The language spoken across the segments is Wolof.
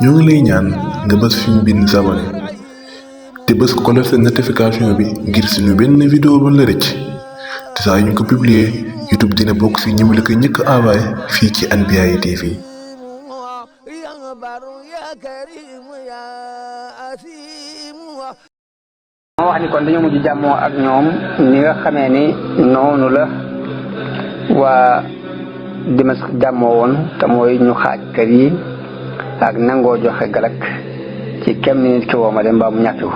ñoo ngi lay ñaan nga bës fi ñu bind s'abonné te bës ko def seen notification bi ngir suñu benn vidéo ba la rëcc te saa yu ñu ko publier YouTube dina bokk si ñi mu la ko njëkk a envoyé fii ci Anbiyahi TV. moo wax ni kon dañoo mujj jàmmoo ak ñoom ni nga xamee ni noonu la waa Dimask jàmmoo woon te mooy ñu xaaj kër yi ak nangoo joxe galak ci kem ni nit ki woomale mbaa mu ñàkk ko.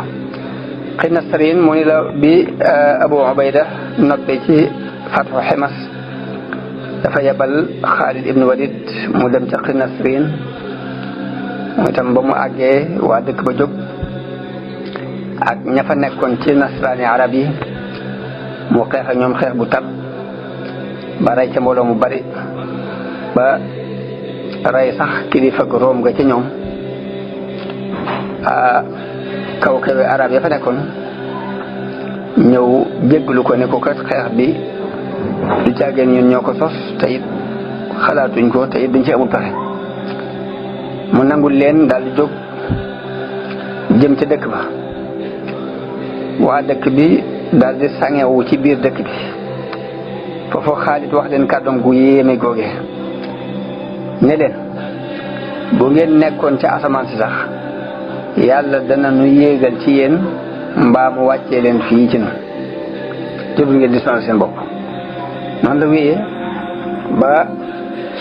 Xinasrin mu ni la bi Abu Ubayda noppee ci Fathu Himas dafa yebal Xaalid ibnu Walid mu dem ca Xinasrin mu itam ba mu àggee waa dëkk ba jóg ak ña fa nekkoon ci nasraani arab yi mu xeex ak ñoom xeex bu tar ba rey ca mbooloo mu bari ba rey sax kilifa Room nga ci ñoom kaw kawe arab ya fa nekkoon ñëw jéggalu ko ne ko kat xeex bi du caageen ñun ñoo ko sos te it xalaatuñ ko te it dañ ci amul pexe mu nangul leen daal di jóg jëm ca dëkk ba waa dëkk bi daal di sangewu ci biir dëkk bi foofu Xaalid wax leen kàddoom gu yéeme googe ne leen bu ngeen nekkoon ca asamaan si sax yàlla dana nu yéegal ci yéen mbaa mu wàccee leen fii ci noonu jërul ngeen di sonal seen bopp noonu la wéyee ba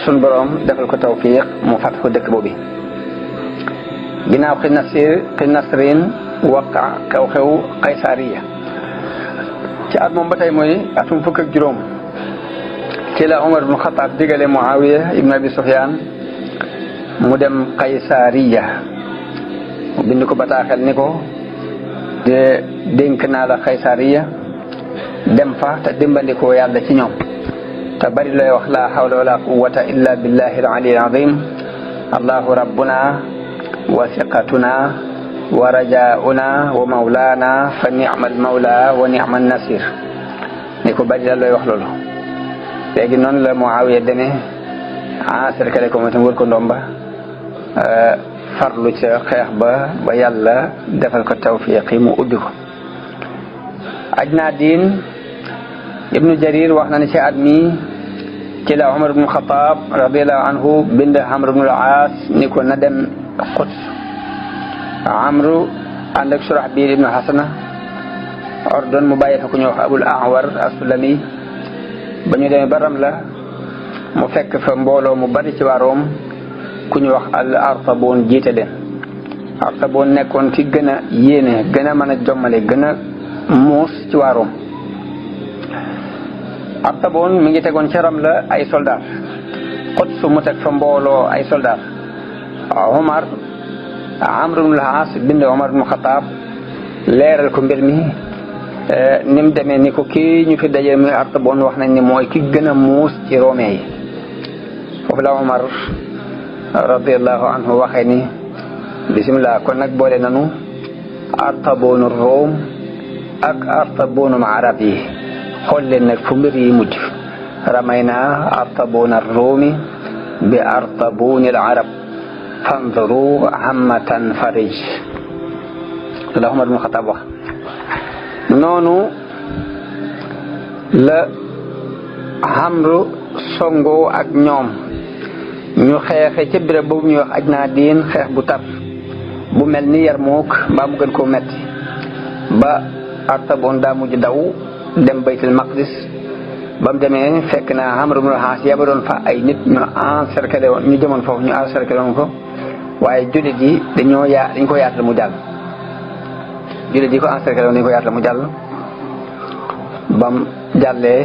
sun borom defal ko tawfiq mu fat ko dëkk boobu ginnaaw Xinasrin waqa xew-xew Qaysariya ci at moom ba tey mooy atum fukk ak juróom ci la Umar ibn Xattaab digale Muawiya ibn Abi Sufyaan mu dem Qaysariya mu bind ko bataaxel ni ko de dénk naa la Qaysariya dem fa te dimbandikoo yàlla ci ñoom te bari looy wax la hawla wala quwwata illa billahi al-ali al-azim allahu rabbuna wa siqatuna wa rajauna wa mawlana fa ni'mal mawla wa ni'man nasir ni ko bari la looy wax loolu léegi noonu la Muawiya demee cercle ko mooy tam wër ko ndomba farlu ca xeex ba yàlla defal ko tawfiq mu ubbi ko Ajnaadin ibnu Jarir wax na ne ci at mi ci la Umar ibnu Xataab radiyallahu anhu bind Amr ibnu al-Aas ni ko na dem Quds Amru ànd ak Surahbil ibnu Hasana ordon mu bàyyi fa ku ñu wax Abul Ahwar as-Sulami ba ñu demee ba Ramla mu fekk fa mbooloo mu bari ci waa Room ku ñu wax al-Artaboon jiite leen Artaboon nekkoon ki gën a yéene gën a mën a jommale gën a muus ci waa Room Artaboon mi ngi tegoon ca Ramla ay soldat Quds mu teg fa mbooloo ay soldat Omar Amr ibn al-As bind Omar ibn Khattab leeral ko mbir mi ni mu demee ni ko kii ñu fi daje mi Artaboon wax nañ ni mooy ki gën a muus ci Romain yi foofu la Omar radiyallahu anhu waxee ni bisimilah kon nag boole nanu Artaboonu Room ak Artaboonu arab yi xool leen nag fu mbir yi mujj ramayna Artaboona Roomi bi Artabooni al-arab fanzuru hammatan farij la Umar ibn Xattaab wax noonu la Amru songo ak ñoom ñu xeexe ca béréb boobu ñuy wax Ajnaadin xeex bu tar bu mel ni Yarmuuk mbaa mu gën koo metti ba Artaboon daa mujj daw dem Baytul Maqdis ba mu demee fekk na Amr ibn al-As yabaloon fa ay nit ñu encerclé woon ñu jëmoon foofu ñu encerclé woon ko waaye jullit yi dañ ko yaatal mu jàll jullit yi ko encerclé woon dañ ko yaatal mu jàll bam jàllee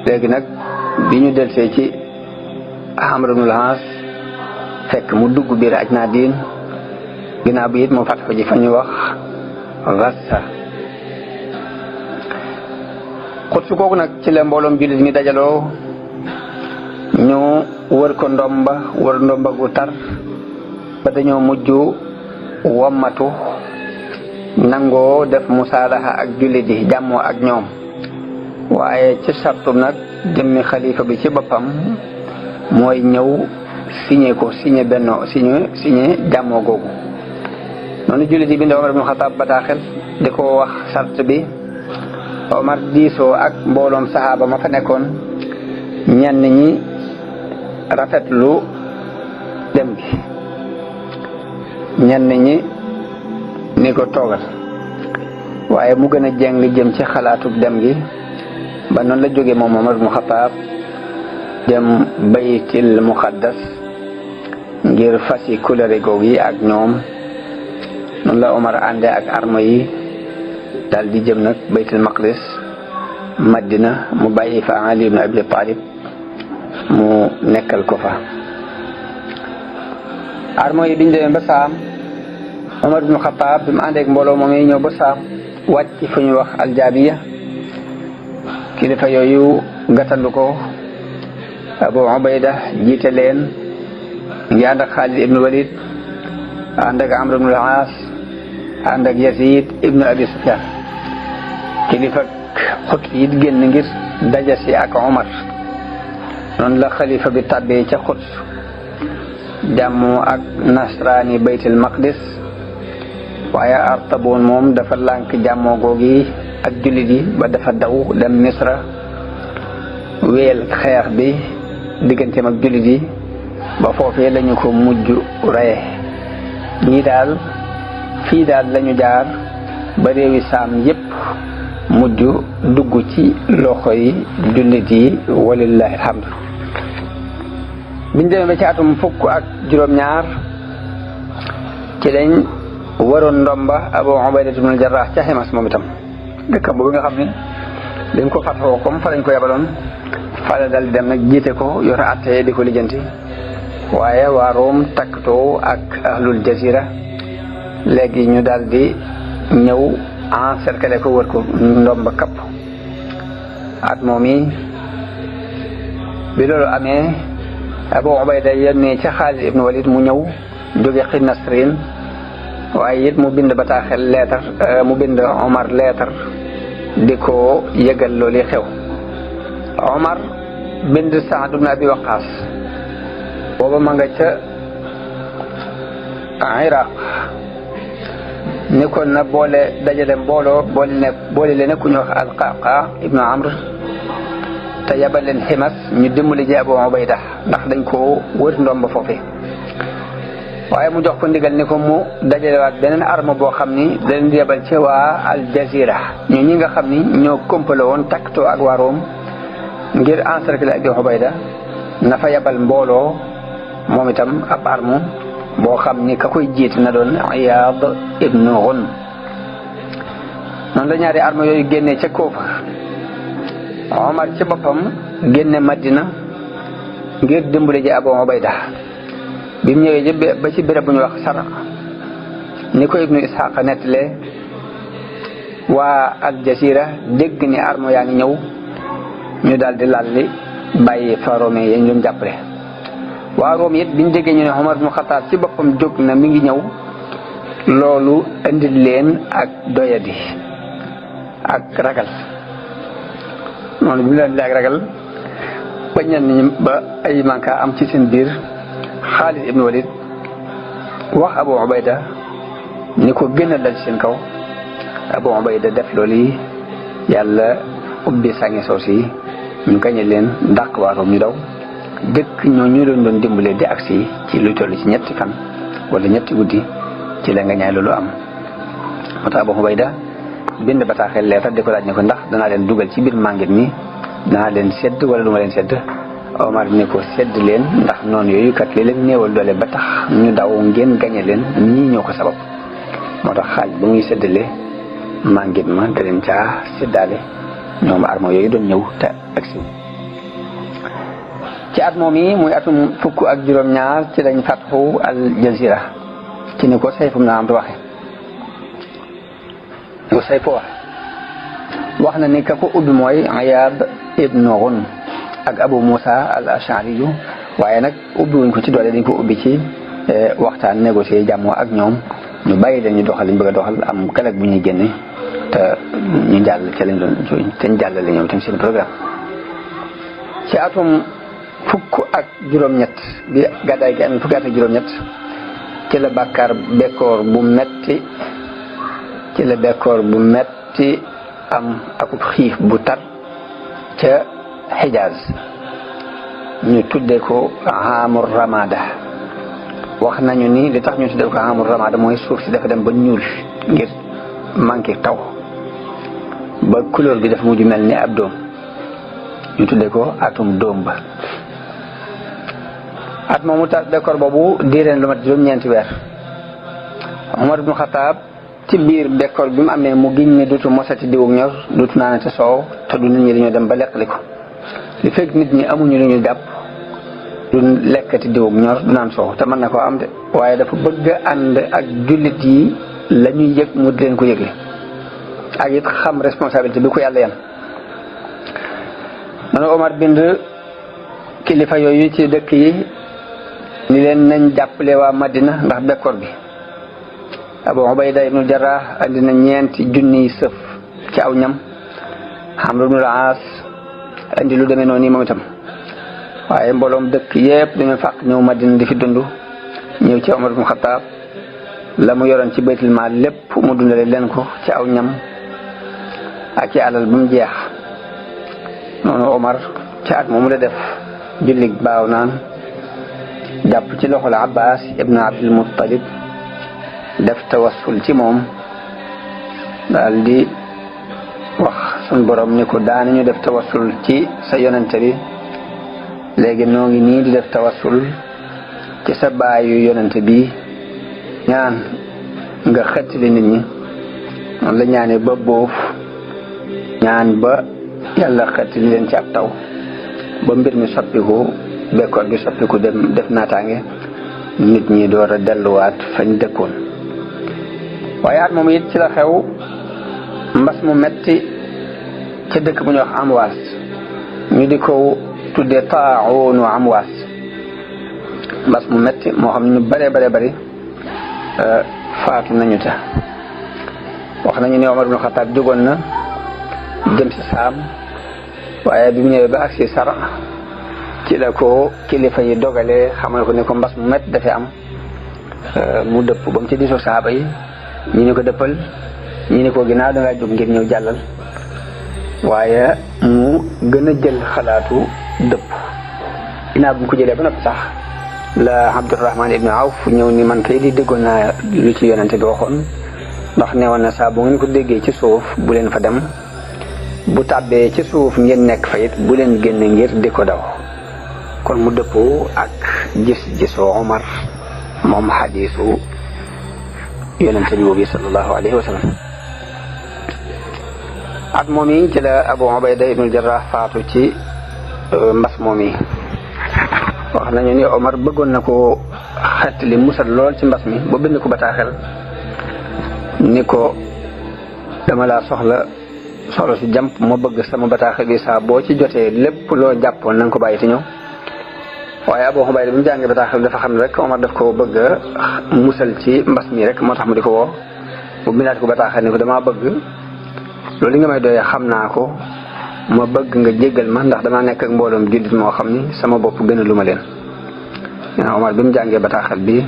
léegi nag bi ñu delsee ci Amr ibn al-As fekk mu dugg biir Ajnaadin ginnaaw bi it mu fat ko ji fa ñu wax Gassa Quds kooku nag ci la mbooloom jullit mi dajaloo ñu wër ko ndomba gu tar ba dañoo mujj wommatu nangoo def musaalaha ak jullit yi jàmmoo ak ñoom waaye ci sartu nag jëmmi xalifa bi ci boppam mooy ñëw signé ko signé jàmmoo googu. noonu jullit yi bind Omar ibn Xataab bataaxel di ko wax sart bi. Omar diisoo ak mbooloom saxaaba ma fa nekkoon ñenn ñi rafetlu dem gi ñenn ñi ni ko toogal waaye mu gën a jeng jëm ci xalaatu dem gi ba noonu la jóge moom Omar ibn Xataab dem baytil muqaddas ngir fasi kulëre googu yi ak ñoom. noonu la Omar ànde ak arme yi daal di jëm nag baytul maqdis Madina mu bàyyi fa Ali ibn Abi Talib mu nekkal ko fa. arme yi biñ demee ba saam Omar ibn Khattab bi mu àndeek mbooloo moom yi ñëw ba saam wàcc fu ñu wax aljaabiya kilifa yooyu gàttandu ko. Abu Ubayda jiite leen ngi ànd ak Xaalid ibn Walid ànd ak Amr ibn al-Aas ànd ak Yazid ibn Abi Sufyan. kilifa xut yi génn ngir dajasi ak Omar. noonu la xalifa bi tàbbee ca xut jàmmoo ak nasraani baytul maqdis waaye Artaboon moom dafa lànk jàmmoo googi ak jullit yi ba dafa daw dem Misra wéyal xeex bi digganteem ak jullit yi ba foofee lañu ko mujj reye. ñii daal fii daal lañu jaar ba réewi saam yépp mujj dugg ci loxo yi jullit yi walillahi alhamdu. biñ demee ba ci atum fukk ak juróom-ñaar ci lañ waroon ndomba Abu Ubayda ibn al-Jarrah ca Himas moom itam dëkkam boobu nga xam ne dañ ko fatoo comme fa lañ ko yabaloon fa la dal di dem nag jiite ko yor àtte di ko lijjanti. waaye waa Room takkatoo ak ahlul jazira léegi ñu daal di ñëw encercler ko wër ko ndomba kapp. at moom yi bi loolu amee Abu Ubayda yónnee ca Xaalid ibn Walid mu ñëw jóge Nasrin waaye it mu bind bataaxel leetar mu bind Omar leetar di ko yëgal loolu xew. Omar bind Saad ibn Abi Waqaas booba ma nga ca Iraq ni kon na boole dajale mbooloo boole leen ku ñu wax Alqaqa ibnu Amr te yabal leen Himas ñu dimbali ji Abu Ubayda ndax dañ ko wër ndoom ba foofu. waaye mu jox ko ndigal ni ko mu dajalewaat beneen arme boo xam ni da leen di yabal ci waa Al Jazira ñi nga xam ni ñoo kompale woon takkatoo ak waa Room ngir encercler Abu Ubayda na fa yabal mbooloo moom itam ab arme boo xam ni ka koy jiit na doon Iyaad ibn Ghunm. noonu la ñaari arme yooyu génnee ca Kuufa. Omar ci boppam génne Madina ngir dimbali ji Abu Ubayda bi mu ñëwee ba ci béréb bu ñu wax Sara ni ko Ibnu Ishaq nettalee waa Al Jazira dégg ni arme yaa ngi ñëw ñu daal di lalli bàyyi fa Roome yi ñu doon jàppale. waa Room it biñ déggee ñu ne Omar ibn Khattab ci boppam jóg na mi ngi ñëw loolu indil leen ak doyadi ak ragal. noonu bi leen di ak ragal ba ñenn ñi ba ay manka am ci seen biir. Xaalid ibn Walid wax Abu Ubayda ni ko gën a dal ci seen kaw. Abu Ubayda def loolu yi yàlla ubbi sàngi soos yi ñu gañe leen dàq waa Room ñu daw. dëkk ñoo ñu doon dimbalee di agsi ci lu toll ci ñetti fan wala ñetti guddi ci la nga ñaay loolu am. moo tax Abu Ubayda bind bataaxel leetar di ko laaj ne ko ndax danaa leen dugal ci biir màngit mi danaa leen sedd wala du ma leen sedd. Omar ne ko sedd leen ndax noonu yooyu kat li leen néewal doole ba tax ñu daw ngeen gañe leen ñii ñoo ko sabab. moo tax xaaj ba muy séddale màngit ma da leen caa séddaale ñoom arme yooyu doon ñëw te agsi. ci at moom yi muy atum fukk ak juróom-ñaar ci lañ fatxu Al Jazira ci ni ko Sayf ibn Amr waxe lu Sayf wax na ni ka ko ubbi mooy Iyaad ibn Ghunm ak Abu Musa al Ash'ari yu waaye nag ubbi wuñ ko ci doole dañ ko ubbi ci waxtaan négocier jàmmoo ak ñoom ñu bàyyi leen ñu doxal liñ bëgg a doxal am kalag bu ñuy génne te ñu jàll ca lañ doon te ñu jàllale ñoom tam seen programme. ci atum fukk ak juróom-ñett bi gàddaay gi am fukki at ak juróom-ñett ci la bàkkaar bekkoor bu metti am akub xiif bu tar ca Xijaaz ñu tudde ko amul ramada. wax nañu ni li tax ñu tudde ko amul ramada mooy suuf si dafa dem ba ñuul ngir manqué taw ba couleur bi dafa mujj mel ni ab doom ñu tudde ko atum doom ba. at moomu ta bekkoor boobu diireen lu mat juróom-ñeenti weer. Omar ibnu Xataab ci biir bekkoor bi mu amee mu giñ ne duutu mosati diwu ñor duutu naanati soow te du nit ñi dañoo dem ba lekkali ko li fekk nit ñi amuñu lu ñu jàpp du lekkati diwu ñor du naan soow te mën na koo am de waaye dafa bëgg a ànd ak jullit yi la ñuy yëg mu di leen ko yëgle ak it xam responsabilité bi ko yàlla yan. noonu Omar bind kilifa yooyu ci dëkk yi ni leen nañ jàppale waa Madina ndax bekkoor bi. Abu Ubayda ibnu Jarrah andi na 4 junniy sëf ci aw ñam. Amr ibnul Aas andi lu demee noonu moom itam waaye mbooloom dëkk yépp dañu fàq ñëw Madina di fi dund ñëw ci Omar ibnu Xataab la mu yoroon ci baytul maal lépp mu dundale leen ko ci aw ñam ak ci alal bu mu jeex. noonu Omar ci at moomu la def jullig baaw naan jàpp ci loxol Abbas ibnu Abdul Muttalib def tawassul ci moom daal di wax sun borom ni ko daanañu def tawassul ci sa yonente bi léegi noo ngi nii di def tawassul ci sa baayu yonente bi ñaan nga xettali nit ñi noonu la ñaane ba boof ñaan ba yàlla xettali leen ci ab taw ba mbir mi soppiku bekkoor bi soppiku dem def naataange nit ñi door a delluwaat fañ dëkkoon. waaye at moom it ci la xew mbas mu metti ca dëkk bu ñuy wax Amwaas ñu di ko tuddee taa'uunu Amwaas mbas mu metti moo xam ne ñu bari faatu nañu ta. wax nañu ne Omar ibn Xataab jógoon na jëm si Saam waaye bi mu ñëwee ba agsi Sara ci la ko kilifa yi dogalee xamal ko ne ko mbas mu metti dafay am mu dëpp ba mu ci diisoo saaba yi ñi ni ko dëppal ñi ni ko ginnaaw dangaa jóg ngir ñëw jàllal waaye mu gën a jël xalaatu dëpp. ginnaaw bu mu ko jëlee ba noppi sax la Abdurahmaan ibnu Awf ñëw ni man kay di déggoon naa lu ci yonente bi waxoon ndax neewoon na saa bu ngeen ko déggee ci suuf bu leen fa dem bu tàbbee ci suuf ngeen nekk fa it bu leen génn ngir di ko daw. kon mu dëppoo ak gis-gisu Omar moom xadiisu yonente bi boobu sallallahu alayhi wa sallam. at moom yi ci la Abu Ubayda ibnul Jarrah faatu ci mbas moom yi. wax nañu ni Omar bëggoon na ko xettali musal lool ci mbas mi ba bind ko bataaxel ni ko dama laa soxla su jàmp ma bëgg sama bataaxel bi saa boo ci jotee lépp loo jàppoon na nga ko bàyyi te ñëw. waaye Abu Ubayda bi mu jàngee bataaxel dafa xam ne rek Omar daf ko bëgg a musal ci mbas mi rek moo tax mu di ko woo bu bindaat ko bataaxel ni ko damaa bëgg loolu li nga may doyee xam naa ko ma bëgg nga jéggal ma ndax damaa nekk ak mbooloom jullit moo xam ni sama bopp gën a lu ma leen. Omar bi mu jàngee bataaxel bi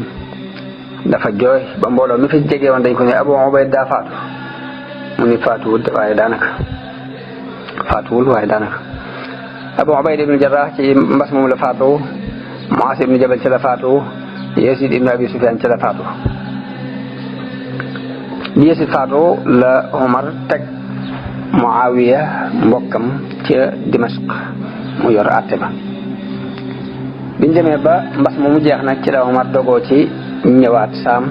dafa jooy ba mbooloo mi fi jege woon dañ ko ne Abu Ubayda daa faatu mu ni faatuwul waaye daanaka Abu Ubayda ibnu Jarrah ci mbas moom la faatu. Muaaz ibnu Jabal ci la faatu. Yasid ibnu Abi Sufyaan ci la faatu. bi Yasid faatu la Omar teg Muawiya mbokkam ca Dimashq mu yor àtte ba. biñ demee ba mbas moomu jeex nag ci la Omar dogoo ci ñëwaat Saam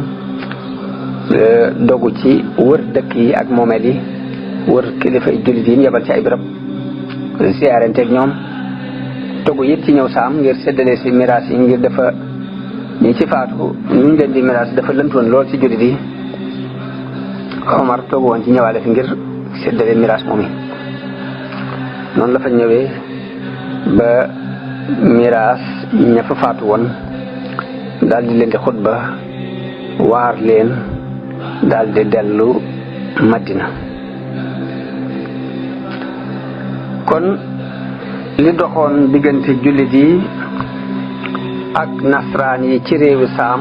dogu ci wër dëkk yi ak moomeel yi wër kilifa jullit yi yebal ci ay birab siyaarenteeg ñoom dogu it ci ñëw Saam ngir séddale si miraas yi ngir dafa ñi ci faatu ñu leen di miraas dafa lëntoon lool ci jullit yi. Omar toogu woon ci ñëwaale fi ngir séddale miraas moom yi noonu la fa ñëwee ba miraas ña fa faatu woon daal di leen di xutba waar leen daal di dellu Madina. kon li doxoon diggante jullit yi ak nasraan yi ci réewu saam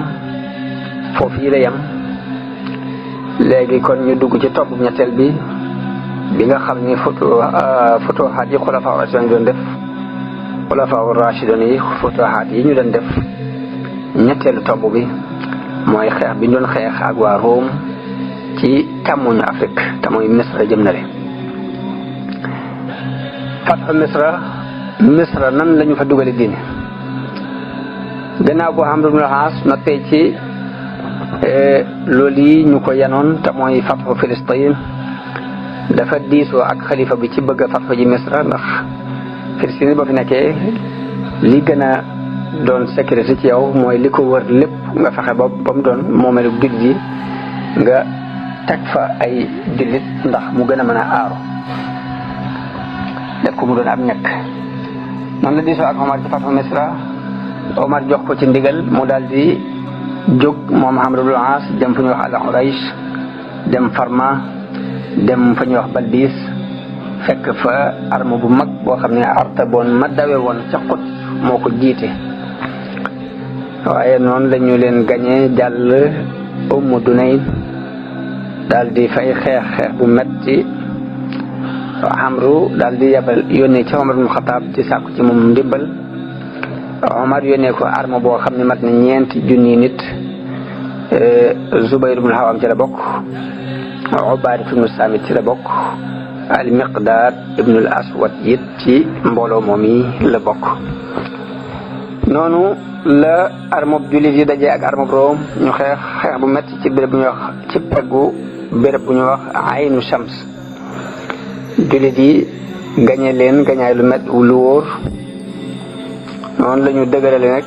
foofu yi la yem. léegi kon ñu dugg ci tomb ñetteel bi nga xam ni futuhaat yi xulafaa rashidun doon def xulafaa rashidun yi futuhaat yi ñu doon def. ñetteelu tomb bi mooy xeex bi ñu doon xeex ak waa Rome ci càmmoñu Afrique te mooy Misra jëm na le fathu Misra nan lañu fa dugale diine gannaaw bu Amr ibn al-As noppee ci loolu yi ñu ko yanoon te mooy fathu Filistin dafa diisoo ak xalifa bi ci bëgg a fathu ji Misra ndax Filistin ba fi nekkee li gën a doon sécurité ci yow mooy li ko wër lépp nga fexe ba mu doon moomeelu jullit yi nga teg fa ay jullit ndax mu gën a mën a aaru def ko mu doon ab ñekk noonu la diisoo ak Omar ci fathu Misra. Omar jox ko ci ndigal mu daal di jóg moom Amr ibn al-As dem fu ñuy wax al-Uraysh dem Farma dem fa ñuy wax Balbis fekk fa arme bu mag boo xam ne Artaboon ma dawe woon ca Quds moo ko jiite. waaye noonu la ñu leen gañee jàll Umm Dunayn daal di fay xeex bu metti. Amru daal di yabal yónnee ci Omar ibn Khattab ci sàkku ci moom ndimbal. Omar yónnee ko arme boo xam ne mat na 4,000 nit. Zubayr ibn Awam ci la bokk. Ubaada ibn Saamit ci la bokk. al-Miqdaad ibn al-Aswad it ci mbooloo moom yi la bokk. noonu la armob jullit yi dajee ak armob Room ñu xeex bu metti ci béréb bu ñuy wax ci peggu béréb bu ñuy wax Aynu Shams. jullit yi gañe leen gañaay lu met lu wóor. noonu la ñu dëgërale nag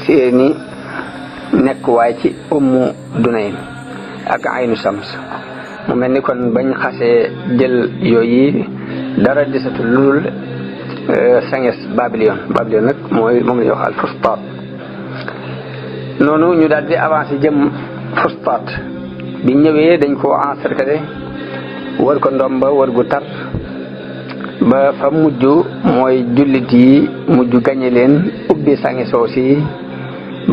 seeni nekkuwaay ci Ummu Dunayn ak Aynu Shams. mu mel ni kon bañ xasee jël yooyu dara desatul lu dul sanges Babylone nag moom la ñuy wax al Fustat. noonu ñu daal di avancé jëm Fustat bi ñëwee dañ ko encercler wër ko ndomba wër gu tar ba fa mujj mooy jullit yi mujj gañe leen ubbi sangi soos yi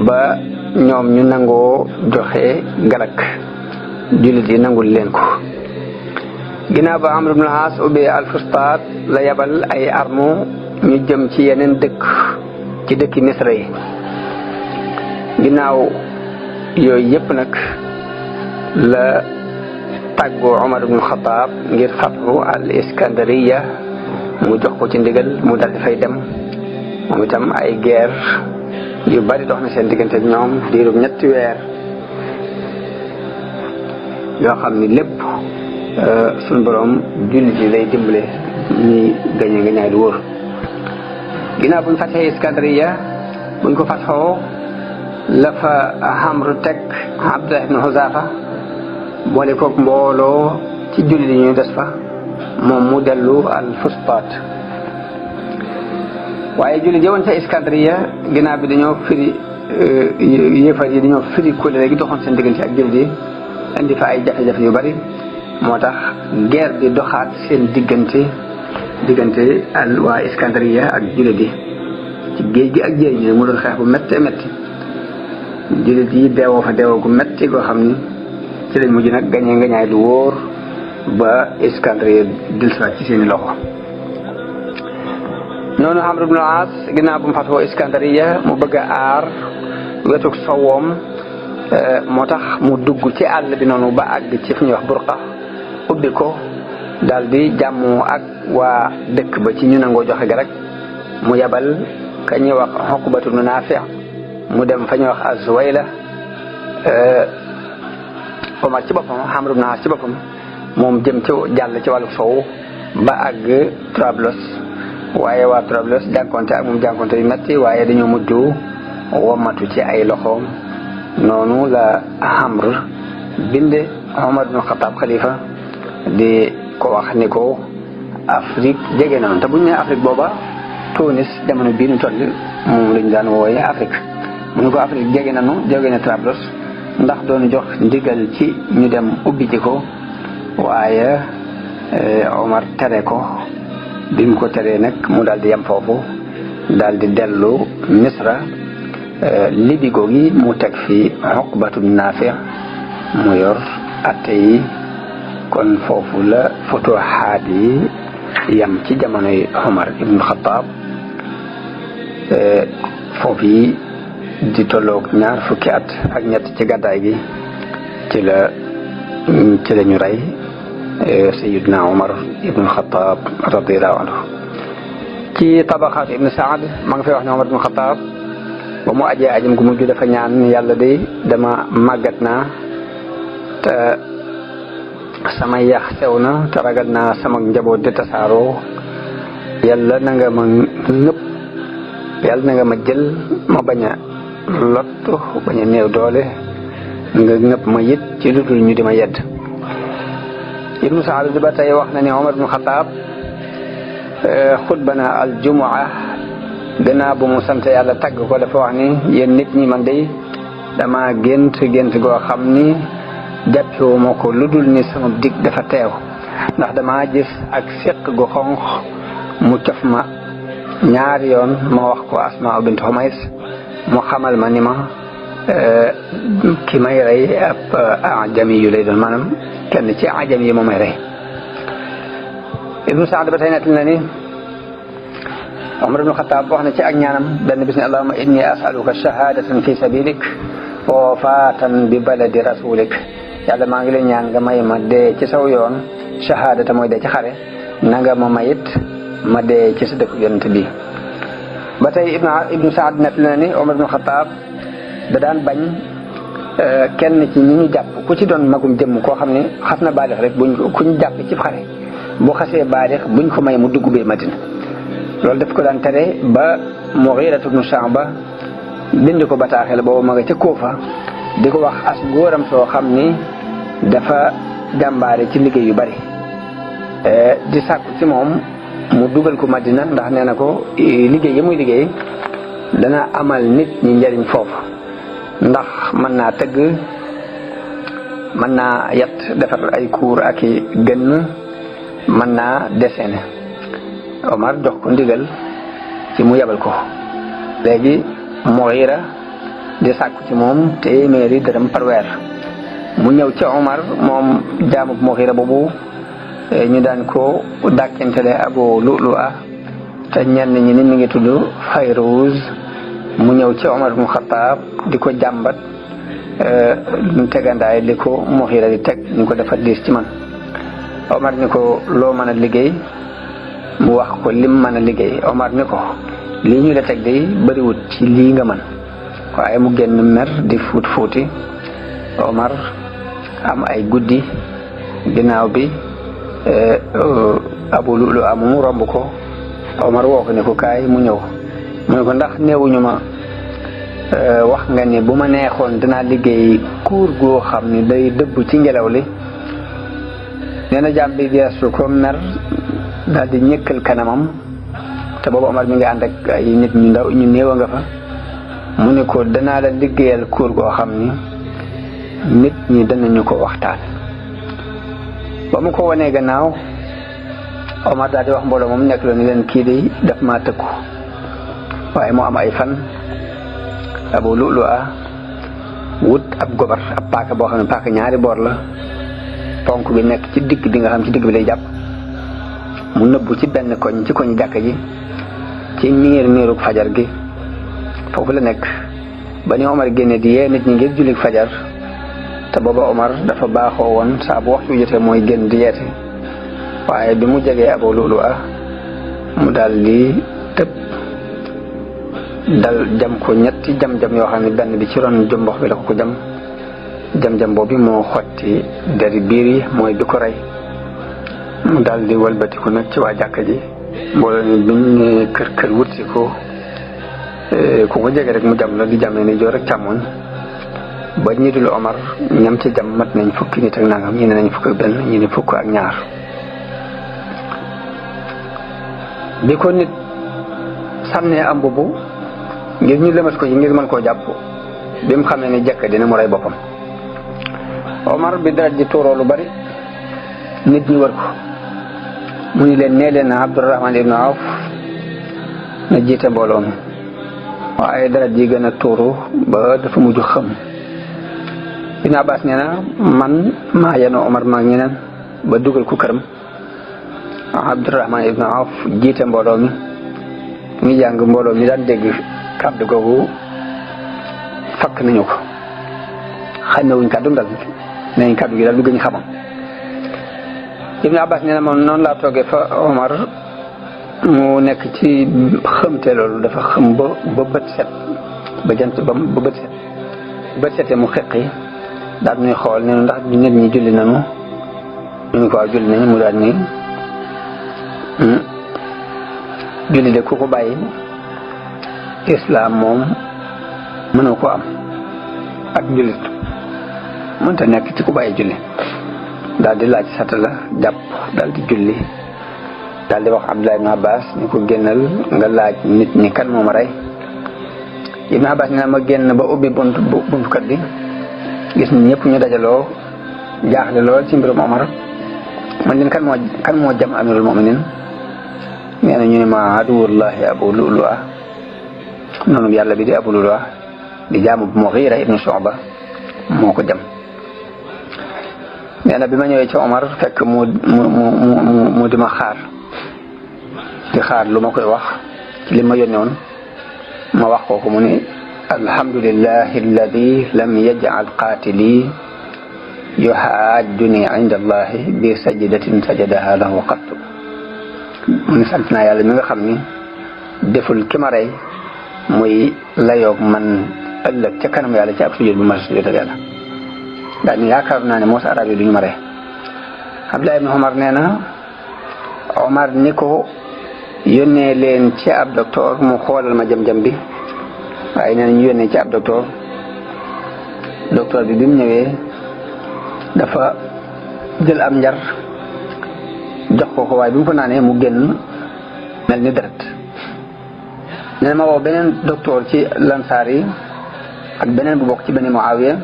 ba ñoom ñu nangoo joxe galak jullit yi nangul leen ko. ginnaaw ba Amr ibn al-As ubbi al-Fustat la yabal ay armes ñu jëm ci yeneen dëkk ci dëkki Misra yi. ginnaaw yooyu yëpp nag la tàggoo Omar ibn al-Khattab ngir fathu al-Iskandariya mu jox ko ci ndigal mu dal di fay dem moom itam ay guerre yu bari dox na seen diggante ak ñoom diirub 3 weer yoo xam ni lépp suñu borom jullit yi lay dimbale ñi gañe nga ñaay lu wóor. ginnaaw buñ fatxee Iskandariya buñ ko fatxoo la fa Amru teg Abdullah ibn Huzafa boole koog mbooloo ci jullit yi ñu des fa moom mu dellu al-Fustat. waaye jullit yi woon ca Iskandariya ginnaaw bi dañoo firi yéefar yi dañoo firi kóllëre gi doxoon seen diggante ak jullit yi indi fa ay jafe-jafe yu bari moo tax guerre di doxaat seen diggante waa Iskandariya ak jullit yi ci géej gi ak jéej gi mu doon xeex bu méttee métti jullit yi deewoo fa deewoo gu métti goo xam ni ci lañ mujj nag gañee ngañaay lu wóor ba Iskandariya dellusiwaat ci seeni loxo. noonu Amr ibn al-As ginnaaw bu mu fatoo Iskandariya mu bëgg a aar wetuk sowoom moo tax mu dugg ci àll bi noonu ba àgg ci fu ñuy wax Burqa ubbi ko daal di jàmmoo ak waa dëkk ba ci ñu nangoo joxe ga rek mu yabal ka ñuy wax Uqbatu ibn Nafi' mu dem fa ñuy wax Az-Zuwayla. Omar ci boppam Amr ibn al-As ci boppam moom jëm ci jàll ci wàllu sow ba àgg Trablos waaye waa Trablos jànkonte ak moom jànkonte yu metti waaye dañoo mujj womatu ci ay loxoom. noonu la Amr binde Omar ibn Khattab xalifa di ko wax ni ko Afrique jege na te bu ñu nee Afrique booba Tunis jamono bii ñu toll moom lañu daan wooye Afrique mu ne ko Afrique jege na Trablos ndax doon jox ndigal ci ñu dem ubbi ji ko waaye Omar tere ko bi mu ko teree nag mu daal di yem foofu daal di dellu Misra Libi googi mu teg fi Uqbatu Naafi mu yor atte yi kon foofu la futuhaat yi yem ci jamonoy Omar ibn Khattab foofu yi di tolloog 20 fukki at ak ñett ci gàddaay gi ci la ñu rey Sayyidina Omar ibn Khattab radiyallahu anhu ci tabaqaat ibn Saad ma nga fay wax ne Omar ibn Khattab ba mu ajee ajam gu mujj dafa ñaan yàlla de dama màggat naa te sama yax sew na te ragal naa sama njaboot di tasaaroo yàlla na nga ma ngëpp yàlla na nga ma jël ma bañ a lottu bañ a néew doole nga ngëpp ma it ci lu dul ñu di ma yedd ibnu Saad ba tey wax na ne Omar ibn Khattab xutba na aljumaa gannaaw bu mu sant yàlla tagg ko dafa wax ni yéen nit ñi man de dama gént goo xam ni jàppewuma ko lu dul ni sama dig dafa teew ndax dama gis ak séq gu xonq mu cof ma ñaari yoon ma wax ko Asmaa bint Xumays mu xamal ma ni ma ki may rey ab ajami yu lay doon maanaam kenn ci ajami yi moo may rey ibnu Saad ba tey nettali na ni Omar ibn Khattab wax na ci ak ñaanam benn bis ne allahumma inni as'aluka shahadatan fi sabilik wa wafatan bi baladi rasulik yàlla maa ngi lay ñaan nga may ma dee ci saw yoon shahadata mooy dee ci xare na nga ma mayit ma dee ci sa dëkk yonent bi ba tey ibnu Saad nettali na ni Omar ibn Khattab da daan bañ kenn ci ñi ñu jàpp ku ci doon magum jëmm koo xam ne xas na baalix rek ku ñu jàpp ci xare bu xasee baalix buñ ko may mu dugg bee Madina loolu daf ko daan tere ba Mughiratu ibn Shu'ba bind ko bataaxel boobu ma nga ca Kuufa di ko wax as ngóoram soo xam ni dafa jàmbaare ci liggéey yu bari di sàkku ci moom mu dugal ko Madina ndax nee na ko liggéey yi muy liggéey dana amal nit ñi njariñ foofu ndax mën naa tëgg mën naa yat defar ay kuur ak i gën mën naa dessiner Omar jox ko ndigal ci mu yebal ko léegi Mughira di sàkku ci moom téeméeri dërëm par weer mu ñëw ci Omar moom jaamub Mughira boobu ñu daan ko dàkkentele Abu Lu'lu'a te ñenn ñi ni mi ngi tudd Fayruz mu ñëw ci Omar ibn Khattab di ko jàmbat tegandaay li ko Mughira di teg ñu ko dafa diis ci man Omar ni ko loo mën a liggéey mu wax ko lim mën a liggéey Omar ni ko lii ñu la teg de bëriwut ci lii nga mën waaye mu génn mer di fuuti Omar am ay guddi ginnaaw bi Abu Lu'lu'a mu romb ko Omar woo ko ne ko kaay mu ñëw mu ne ko ndax néewuñu ma wax nga ni bu ma neexoon dinaa liggéey kuur goo xam ni day dëbb ci ngelaw li nee na jàmm bi geestu ko mer daal di ñëkkal kanamam te boobu Omar mi ngi ànd ak ay nit ñu ndaw ñu néew a nga fa mu ne ko danaa la liggéeyal kuur goo xam ni nit ñi danañu ko waxtaan ba mu ko wanee gannaaw Omar daal di wax mbooloo moom nekk la ni leen kii de daf maa tëkku waaye moo am ay fan Abu Lu'lu'a wut ab gobar ab paaka boo xam ne paaka ñaari boor la ponk bi nekk ci digg bi nga xam ci digg bi lay jàpp mu nëbbu ci benn koñ ci koñ jàkka ji ci miirug fajar gi foofu la nekk ba ni Omar génne di yee nit ñi ngir jullit fajar te booba Omar dafa baaxoo woon saa bu waxtu jotee mooy génn di yeete waaye bi mu jegee Abu Lu'lu'a mu daal di tëb dal jam ko ñetti jam-jam yoo xam ne benn bi ci ron jumbox bi la ko jam jam-jam boobu moo xotti deri biir yi mooy bi ko rey mu daal di walbatiku nag ci waa jàkka ji mbooloo ni biñ ne kër wut si ko ku ko jege rek mu jam la di jam ne ni joor ak càmmoñ ba ñi dul Omar ñam ci jam mat nañ fukki nit ak nangam ñi ne nañ fukk ak benn ñi ne fukk ak ñaar bi ko nit sànnee am mbubu ngir ñu lëmas ko yi ngir mën koo jàpp bi mu xamee ni jekk dina mu rey boppam Omar bi dara ji tuuroo lu bari nit ñi wër ko mu ni leen nee leen Abdurahman ibnu Awf na jiite mbooloo mi waaye dara ji gën a tuuru ba dafa mujj xam. Ibn Abbas nee na man maa yenoo Omar maag ñeneen ba dugal ko këram. Abdurahman ibnu Awf jiite mbooloo mi muy jàng mbooloo mi daan dégg kàddu googu fakk nañu ko xamewuñ kàddu dal nañ kàddu gi daal du gën xamam. Ibn Abbas nee na moom noonu laa toogee fa Omar mu nekk ci xëmte loolu dafa xëm ba bët set ba jant ba bët set bët setee mu xeqi daal nuy xool ne ndax nit ñi julli nañu ñu ko waaw julli nañu mu daal ni julli de ku ko bàyyi islaam moom mënoo ko am ak njullit mënta nekk ci ku bàyyi julli. daal di laaj satala jàpp daal di julli daal di wax Abdullah ibn Abbas ni ko génnal nga laaj nit ñi kan moom rey. Ibn Abbas ne ma génn ba ubbi buntu kat bi gis ni ñëpp ñu dajaloo jaaxle lool ci mbirum Omar man leen kan moo jam amirul mu'minin nee na ñu ne ma aduwullahi Abu Lu'lu'a noonu yàlla bi di Abu Lu'lu'a di jaamu Mughira ibn Shu'ba moo ko jam. nee na bi ma ñëwee ci Omar fekk mu di ma xaar di xaar lu ma koy wax ci li ma yónnee woon ma wax ko mu ni alhamdulillahi alladi lam yaj'al qaatili yuhaajjuni inda allahi bi sajdatin sajadaha lahu qattu mu ni sant naa yàlla mi nga xam ni deful ki ma rey muy layoog man ëllëg ca kanam yàlla ci ab sujud bu ma sujudal yàlla daal ni yaakaar naa ne moos arab yi duñu ma rey. Abdullah ibn Omar nee na Omar ni ko yónnee leen ci ab docteur mu xoolal ma jam-jam bi waaye nee na ñu yónnee ci ab docteur bi bi mu ñëwee dafa jël am njar jox ko waaye bi mu ko naanee mu génn mel ni deret. nee na ma woo beneen docteur ci lansaar yi ak beneen bu bokk ci Bani Muawiya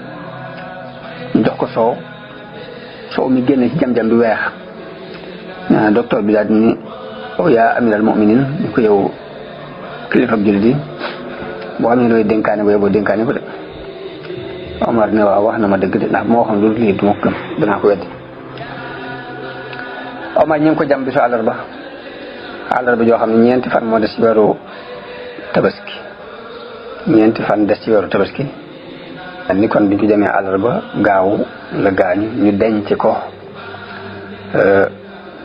ñu jox ko soow mi génn ci jam-jam bi weex. docteur bi daal di ni yaa amiral mu'minin ñu ko yow kilifa jullit yi boo xam ne looy dénkaane boo dénkaane ko de. Omar ne waaw wax na ma dëgg de ndax moo xam lu lii du ma ko gëm danaa ko weddi. Omar ñu ngi ko jam bisu àllarba joo xam ne ñeenti fan moo des ci weeru tabaski ni kon bi ñu demee àllarba gaaw la gaañu ñu denc ko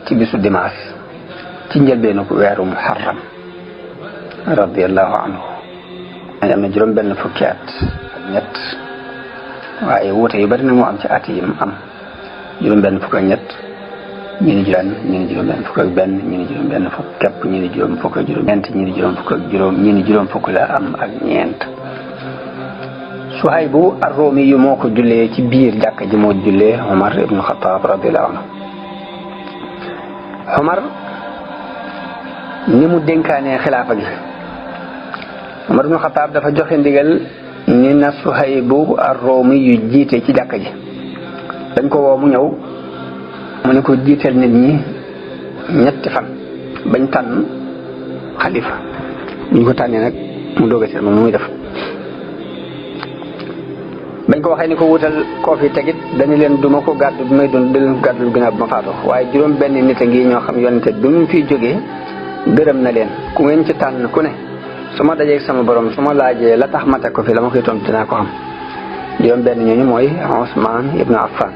ci bisu dimanche ci njëlbeenu weeru muharram radiyallahu anhu am na juróom benn fukki at ak ñett waaye wuute yu bari na moo am ci at yi am juróom benn fukk ak ñett ñi ni juróom benn fukk ak benn ñi ni juróom benn fukk képp ñi ni juróom fukk ak juróom ñeent ñi ni juróom fukk ak juróom ñi ni juróom fukk la am ak ñeent. Suhaybu ar-Rumi yu moo ko jullee ci biir jàkka ji moo jullee Omar ibn Khattab radiyallahu anhu. Omar ni mu dénkaanee xilaafa gi Omar ibn Khattab dafa joxe ndigal ni na Suhaybu ar-Rumi yu jiite ci jàkka ji dañ ko woo mu ñëw mu ne ko jiiteel nit ñi ñetti fan bañ tànn xalifa ñu ko tànnee nag mu doog a seet moom muy def. bañ ko waxee ni ko wutal koo fi tegit dañu leen duma ko gàddu bi may dund di leen ko gàddu ginnaaw bi ma faatoo waaye juróom benn nit a ngi ñoo xam yonente bi mu fiy jógee gërëm na leen ku ngeen ci tànn ku ne su ma dajeeg sama borom su ma laajee la tax ma teg ko fi la ma koy tontu dinaa ko xam. juróom benn ñooñu mooy Ousmane ibnu Affan,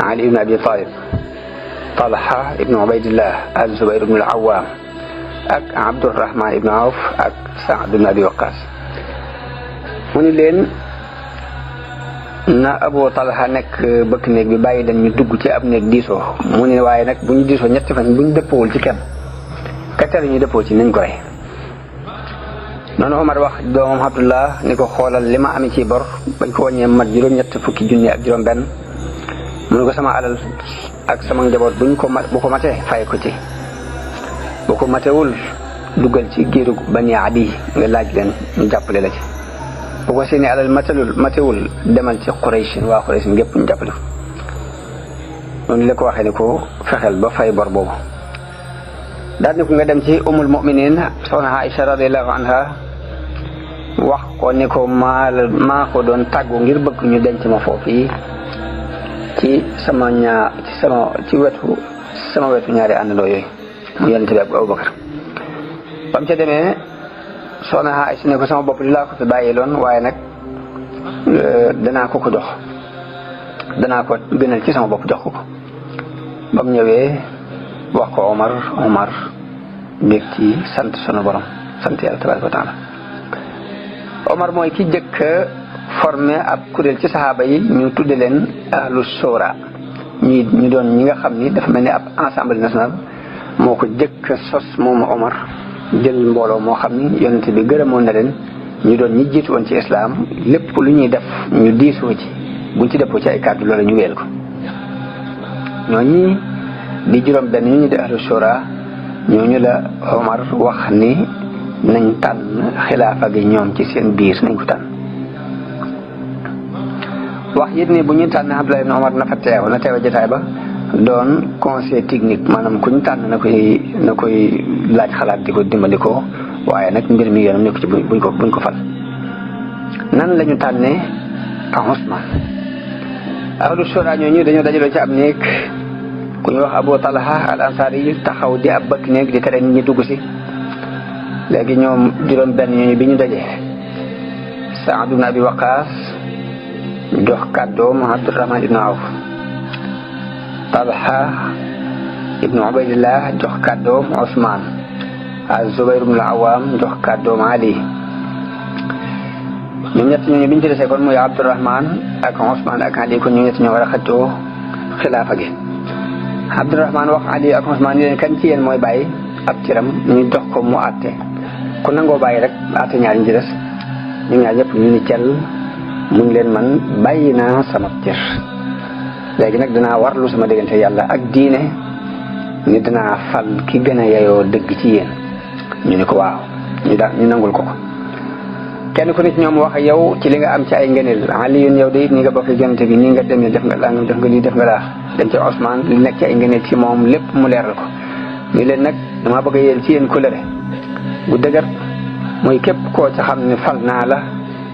Ali ibnu Abi Talib, Talha ibnu Ubaydillah, Az-Zubayr ibnu Al-Awwam ak Abdurrahman ibnu Awf ak Saad ibnu Abi Waqqas. mu ni leen na Abu Talha nekk bëkk néeg bi bàyyi leen ñu dugg ci ab néeg diisoo mu ne waaye nag bu ñu diisoo ñetti fan bu ñu dëppoowul ci kenn kattan ñu dëppoo ci nañ ko rey. noonu Omar wax doomam Abdullah ni ko xoolal li ma amee ci bor bañ ko wàññee mat juróom-ñett fukki junni ak juróom-benn mu ne ko sama alal ak sama njaboot bu ko matee fay ko ci bu ko matewul duggal ci giiru Bani Adi nga laaj leen ñu jàppale la ci. bu ko seeni alal matewul demal ci Quraysh waa Quraysh ngépp ñu jàppale ko. noonu la ko waxee ni ko fexeel ba fay bor boobu. daal ni ko nga dem ci umul mu'minin soxna Aïcha radiyallahu anha wax ko ni ko maa ko doon tàggu ngir bëgg ñu denc ma foofu yi ci sama wetu ñaari àndandoo yooyu mu yonent bi ak Abubakar. ba mu ca demee soxna Aïcha ne ko sama bopp li laa ko fi bàyyi loon waaye nag danaa ko jox danaa ko gënal ci sama bopp jox ko ba mu ñëwee wax ko Omar bég ci sant sunu borom sant yàlla tabaaraka wa taala. Omar mooy ki jëkk formé ab kuréel ci saxaaba yi ñu tudde leen ahlu shura ñu doon ñi nga xam ni dafa mel ni ab assemblée nationale moo ko jëkk sos moom Omar jël mbooloo moo xam ni yonent bi gërëmoon na leen ñu doon ñi jiitu woon ci islaam lépp lu ñuy def ñu diisoo ci buñ ci dëppoo ci ay kàddu loola ñu wéel ko. ñooñi di juróom benn ñu di ahlu shura ñooñu la Omar wax ni nañ tànn xilaafa gi ñoom ci seen biir nañ ko tànn. wax it ni bu ñuy tànn Abdullah ibn Omar na fa teew na teew jotaay ba doon conseil technique maanaam kuñ tànn na koy laaj xalaat di ko dimbali ko waaye nag mbir mi yoonam nekk ci buñ ko fal. nan lañu tànnee ak Usmaan ahlu shura ñooñu dañoo dajaloo ci ab néeg ku ñu wax Abu Talha al Ansari yi taxaw di ab bëkk néeg di tere nit ñi dugg si. léegi ñoom juróom benn ñooñu bi ñu dajee Saad ibn Abi Waqaas jox kàddoom Abdurahman ibn Awf, Talha ibnu Ubaydillah jox kàddoom Usmaan, Az-Zubayr ibn al-Awwam jox kàddoom Ali. ñoom ñett ñooñu bi ñu ci desee kon muy Abdurahman ak Usmaan ak Ali kon ñoom ñett ñoo war a xëccoo xilaafa gi. Abdurahman wax Ali ak Usmaan ni leen kan ci yéen mooy bàyyi ab ciram ñu jox ko mu àtte ku nangoo bàyyi rek àtte ñaar ñu ci des ñoom ñaar ñëpp ñu ni cel mun leen man bàyyi naa sama cër léegi nag dinaa warlu sama diggante yàlla ak diine ni dinaa fal ki gën a yeyoo dëgg ci yéen ñu ni ko waaw ñu nangul ko kenn ku nit ñoom wax yow ci li nga am ci ay ngëneel Aliyun yow de it ni nga bokk yonent bi nii nga demee def nga langam def nga lii def nga laa dem ci Usmaan li nekk ci ay ngëneel ci moom lépp mu leeral ko ñu leen nag dama bëgg yéen ci yéen kulëre bu dëgër muy képp koo ci xam ne fal naa la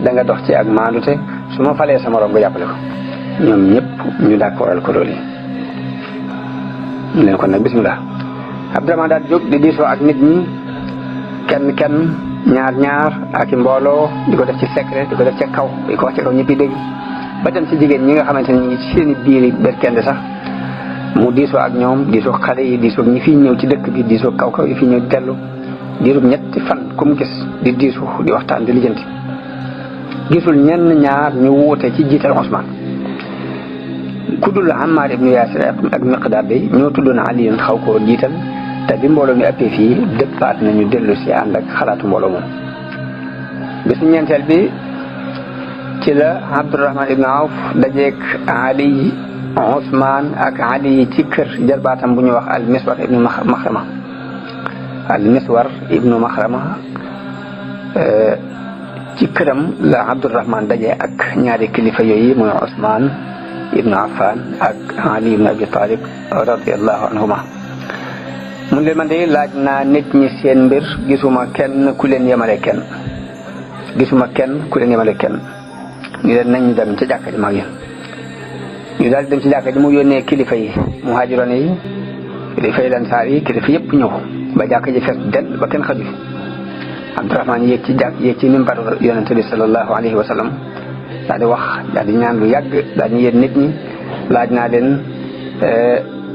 da nga dox ci ak maandute su ma falee sa morom nga jàppale ko ñoom ñëpp ñu d'accordal ko loolu yi ñu leen kon nag bismillah. Abdurahmaan daal jóg di diisoo ak nit ñi kenn ñaar ak i mbooloo di ko def ci secret di ko def ca kaw di ko wax ca kaw ñëpp dégg ba dem ci jigéen ñi nga xamante ne ñi ci seeni biir yi berkende sax mu diisoo ak ñoom diisoo xale yi diisoo ñi fi ñëw ci dëkk bi diisoo kaw yi fi ñëw di dellu diirub ñetti fan ku mu gis di diisoo di waxtaan di lijjanti gisul ñenn ñaar ñu wuute ci jiital Usmaan ku dul Ammaar ibnu Yaasir ak Miqdaad bi ñoo tuddoon Aliyun xaw koo jiital te bi mbooloo mi ëppee fii dëppaat nañu dellu si ànd ak xalaatu mbooloo moom. bisu ñeenteel bi ci la Abdurahmaan ibnu Awf dajeek Ali Usmaan ak Ali ci kër jarbaatam bu ñuy wax al-Miswar ibnu Maxrama al-Miswar ibnu Maxrama ci këram la Abdurahmaan daje ak ñaari kilifa yooyu muy Usmaan ibnu Affan ak Ali ibnu Abi Talib radiyallahu anhuma mun leen man de laaj naa nit ñi seen mbir gisuma kenn ku leen yemale kenn ñu leen nañ dem ca jàkka ji mag yéen ñu daal dem ci jàkka ji mu yónnee kilifa yi muhaajiroon yi kilifa yi lansaar yi kilifa yëpp ñëw ba jàkka ji fees del ba kenn xaju Abdurahmaan yéeg ci mimbar yonente bi sallallahu alayhi wa sallam daal di wax daal di ñaan lu yàgg daal di yéen nit ñi laaj naa leen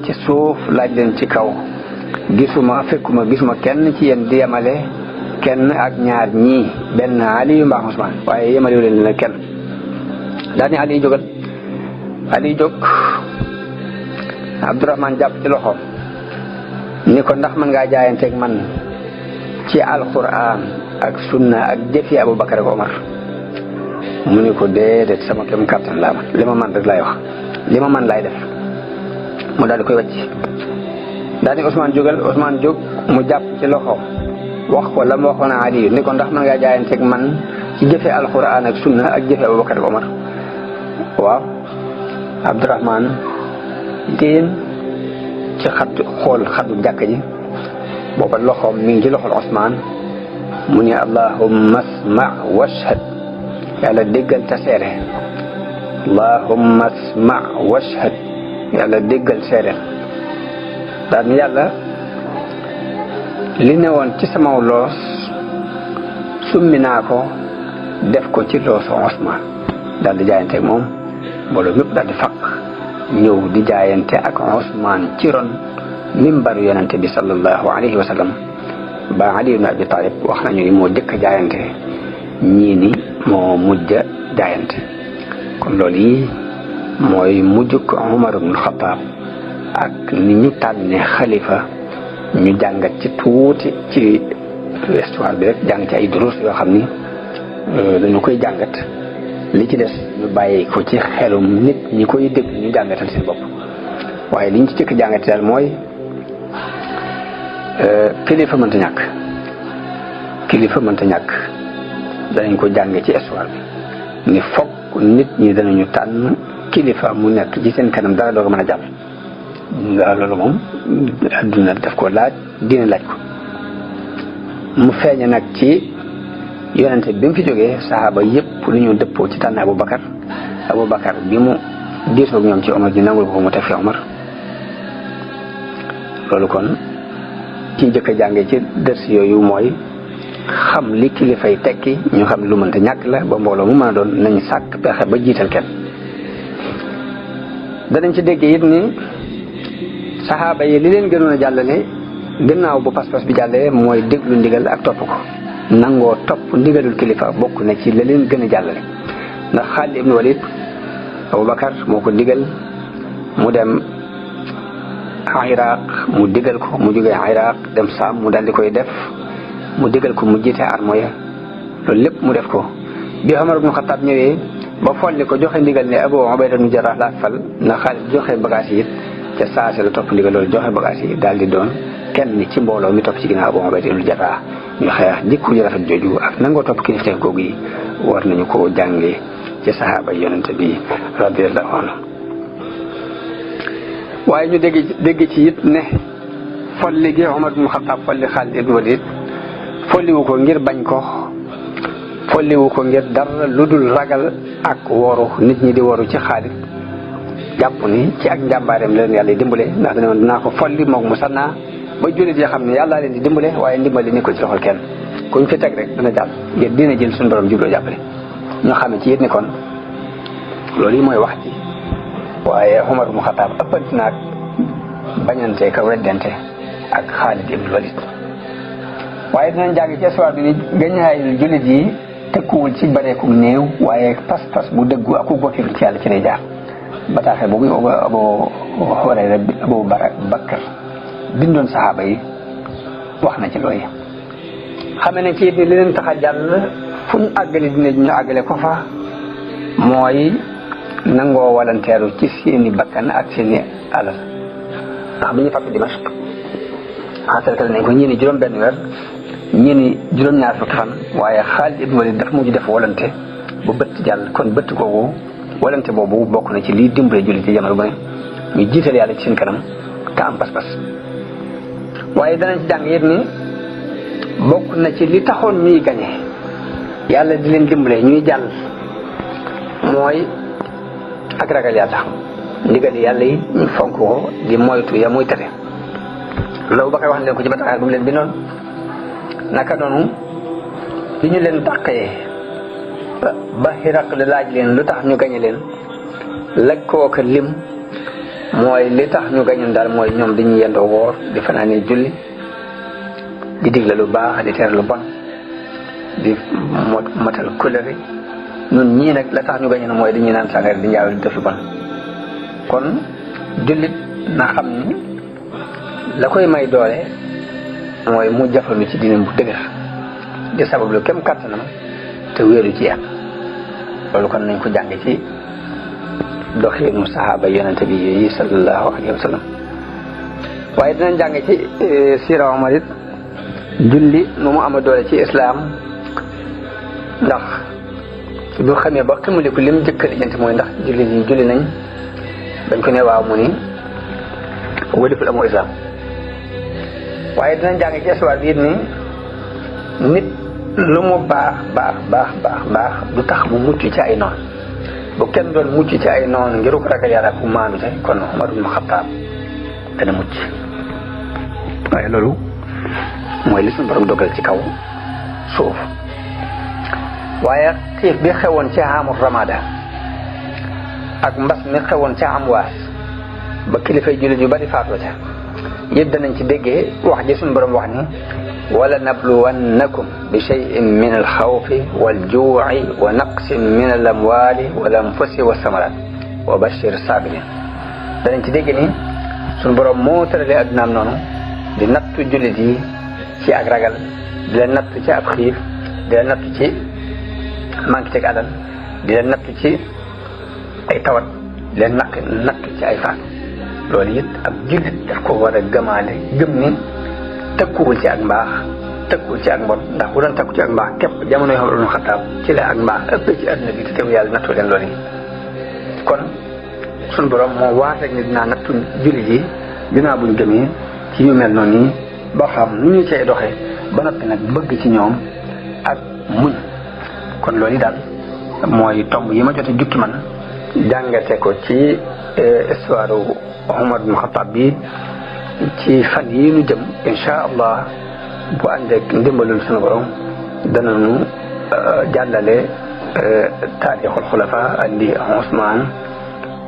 ci suuf laaj leen ci kaw gisuma kenn ci yéen di yemale kenn ak ñaar ñii benn Ali mbaa Usmaan waaye yemale leen leen kenn daal ni Ali jógal Ali jóg Abdurahmaan jàpp ci loxoom ni ko ndax mën ngaa jaayanteeg man ci alquran ak sunna ak jëfi Abubakar ak Omar mu ni ko déedéet sama kem kàttan laa man li ma man rek laay wax li ma man laay def mu daal di koy wàcc daal di Usmaan jóg mu jàpp ci loxoom wax ko la mu waxoon Ali ni ko ndax mën ngaa jaayanteeg man ci jëfe alquran ak sunna ak jëfe Abubakar ak Omar waaw Abdurahmaan leen ci xaddu xool xaddu jàkk ji booba loxoom mi ngi ci loxol Usmaan mu ne allahumma asma washhad yàlla déggal te seere allahumma asma washhad yàlla déggal seere daal ni yàlla li newoon ci sama loos summi naa ko def ko ci loosu Usmaan daal di jaayante ak moom mbooloo mépp daal di faq ñëw di jaayante ak Usmaan ci ron mimbaru yonente bi sallallahu alayhi wa sallam ba Ali ibn Abi Talib wax nañu ni moo jëkk jaayante ñii ni moo mujj jaayante kon loolu yi mooy mujjuk Umar ibn Xattaab ak ni ñu tànne xalifa ñu jàngat ci tuuti ci histoire bi rek jàng ci ay durus yoo xam ni dañu koy jàngat li ci des ñu bàyyi ko ci xelum nit ñi koy dégg ñu jàngatal seen bopp waaye liñ ci jëkk jàngate daal mooy kilifa mënta ñàkk kilifa mënta ñàkk danañ ko jànge ci histoire bi ni fokk nit ñi danañu tànn kilifa mu nekk ci seen kanam dara doo ko mën a jàll loolu moom adduna daf ko laaj dina laaj ko mu feeñe nag ci yonente bi mu fi jógee saxaaba yëpp lu ñu dëppoo ci tànn Aboubacar bi mu diisoog ñoom ci Omar ji nangul ko mu teg fi Omar loolu kon ci njëkk a jàngee ci dërs yooyu mooy xam li kilifay tekki ñu xam lu mënta ñàkk la ba mbooloo mu mën a doon nañ sàkk pexe ba jiital kenn danañ ci déggee it ni saxaaba yi li leen gënoon a jàllale gannaaw bu pas-pas bi jàllee mooy déglu ndigal ak topp ko nangoo topp ndigalul kilifa bokk na ci la leen gën a jàllale ndax Xaalid ibn Walid Aboubacar moo ko digal mu dem Iraq mu digal ko mu jógee Iraq dem Saam mu daal di koy def mu digal ko mu jiite armo ya loolu lépp mu def ko bi Omar ibn Xattaab ñëwee ba folli ko joxe ndigal ne Abu Ubayda ibn Jarrah laa fal na Xaalid joxe bagage yi it ca saase la topp ndigal loolu joxe bagage yi daal di doon kenn ci mbooloo mi topp ci ginnaaw Abu Ubayda ibn Jarrah ñu xeex jikko ju rafet jooju ak nangoo topp kilifteef googu yi war nañu koo jàngee ci saxaaba yonente bi radiyallahu anhu waaye ñu dégg ci it ne folli gi Omar ibn Xattaab folli Xaalid ibn Walid folliwu ko ngir bañ ko folliwu ko ngir dara lu dul ragal ak woru nit ñi di woru ci Xaalid jàpp ni ci ak njàmbaareem la leen yàlla dimbale ndax dana woon dinaa ko folli moog mu sannaa ba jullit yi xam ne yàlla leen di dimbale waaye ndimbali nekkul ci loxol kenn kuñ fi teg rek dana jàll ngir dina jël suñu borom jubloo jàppale ñoo xam ne ci it ni kon loolu yi mooy wax ci waaye Omar ibn Xattaab ëppanti naag bañante ka weddente ak Xaalid ibn Walid waaye dinañ jàng ci histoire bi ni gañaayul jullit yi tekkuwul ci bareeku néew waaye pas-pas bu dëggu ak ku bokkil ci yàlla ci lay jaar bataaxe boobu Abu Hurayra Abu Bakar bindoon saxaaba yi wax na ci loolu xame ne ci it ni li leen tax a jàll fu ñu àggale dina ñu àggale ko fa mooy nangoo walanteeru ci seeni bakkan ak seeni alal ndax bi ñu fàtte Dimashq xasalkal nañ ko ñii ni juróom benn weer ñii ni juróom-ñaar fukki fan waaye Xaalid ibn Walid daf mujj def walante bu bëtt jàll kon bëtt googu walante boobu bokk na ci lii dimbale jullit ci jamono bu ne ñu jiital yàlla ci seen kanam te am pas-pas waaye danañ ci jàng yit ni bokk na ci li taxoon ñuy gañe yàlla di leen dimbale ñuy jàll mooy ak ragal yàlla ndigal yàlla yi ñu fonk ko di moytu ya muy tere loolu ba koy wax leen ko ci bataaxal bu mu leen bindoon naka noonu li ñu leen dàqee ba Hiraql laaj leen lu tax ñu gañe leen laj koo ko lim mooy li tax ñu gañoon daal mooy ñoom dañuy yendoo woor di fanaanee julli di digle lu baax di tere lu bon di matal kóllëre ñun ñii nag la tax ñu gañoon mooy dañuy naan sàngara di njaaw di def lu bon kon jullit na xam ni la koy may doole mooy mu jafandu ci diine bu dëgër di sabablu kem kàttanam te wéeru ci yàlla loolu kon nañ ko jànge ci doxinu saxaaba yonente bi yi sallallahu alayhi wa sallam waaye dinañ jànge ci siira Omar it julli nu mu ama doole ci islaam ndax bu xamee ba xamuliku lim jëkk lijjanti mooy ndax julli yi julli nañ dañ ko ne waaw mu ni boo deful amoo islam waaye dinañ jàng ci histoire bi it ni nit lu mu baax du tax mu mucc ci ay noon bu kenn doon mucc ci ay noon ngir ko ragal yàlla ku maanu te kon Umar ibn Xattaab dana mucc waaye loolu mooy li suñu borom dogal ci kaw suuf waaye xiif bi xewoon ci amul ramada ak mbas mi xewoon ca Amwaas ba kilifay jullit yu bari faatoo ca yëpp danañ ci déggee wax ji suñu borom wax ni wala nabluwannakum bi shay'in min alxawfi waljuuci wa naqsin min alamwaali wal anfusi wasamarat wa bashir sabirin danañ ci dégg ni suñu borom moo tëralee addunaam noonu di nattu jullit yi ci ak ragal di leen nattu ci ab xiif di leen nattu ci manque ci alal di leen nattu ci ay tawat di leen nattu ci ay faat loolu it ab jullit daf ko war a gëmaale gëm ni tëkkuwul ci ak mbaax tëkkuwul ci ak mbon ndax bu doon tëkku ci ak mbaax képp jamono yoo xam ne Xattaab ci la ak mbaax ëpp ci àdduna bi te teew yàlla nattu leen loolu yi kon suñu borom moo waat rek ni dinaa nattu jullit yi dinaa buñ gëmee ci yu mel noonu yi ba xam nu ñu cay doxee ba noppi nag bëgg ci ñoom ak muñ kon loolu yi daal mooy tomb yi ma jot a jukki man jàngate ko ci histoire Umar ibn Xattaab bi ci fan yi nu jëm insha allah bu ànd ak ndimbalul sunu borom danañu jàllale taarixul xulafa andi Usmaan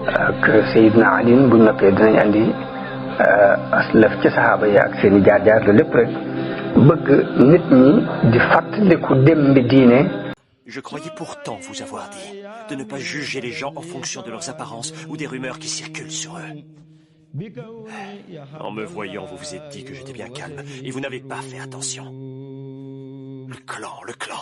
ak Seydina Ali buñ noppee dinañ andi aslaf ci saxaaba yi ak seen i jaar-jaar lu lépp rek bëgg nit ñi di fàttaliku dem bi diine. Je croyais pourtant vous avoir dit de ne pas juger les gens en fonction de leurs apparences ou des rumeurs qui circulent sur eux. En me voyant, vous vous êtes dit que j'étais bien calme et vous n'avez pas fait attention. Le clan.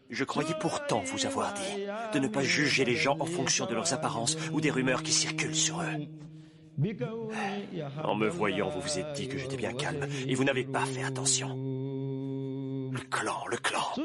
Je croyais pourtant vous avoir dit de ne pas juger les gens en fonction de leurs apparences ou des rumeurs qui circulent sur eux. En me voyant, vous vous êtes dit que j'étais bien calme et vous n'avez pas fait attention. Le clan.